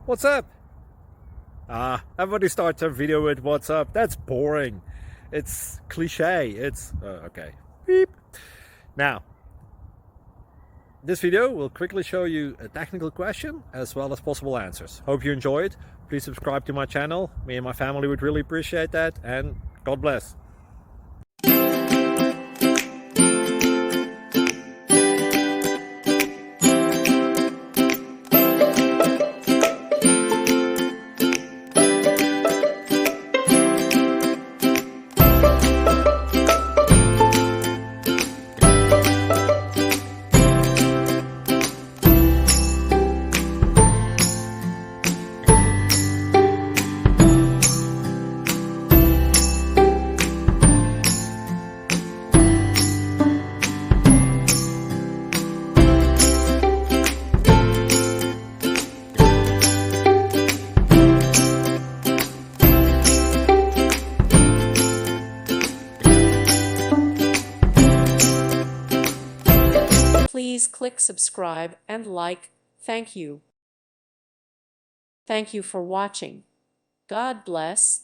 What's up? Everybody starts their video with what's up. That's boring. It's cliche. It's okay. Beep. Now, this video will quickly show you a technical question as well as possible answers. Hope you enjoy it. Please subscribe to my channel. Me and my family would really appreciate that, and God bless. Please click subscribe and like. Thank you. Thank you for watching. God bless.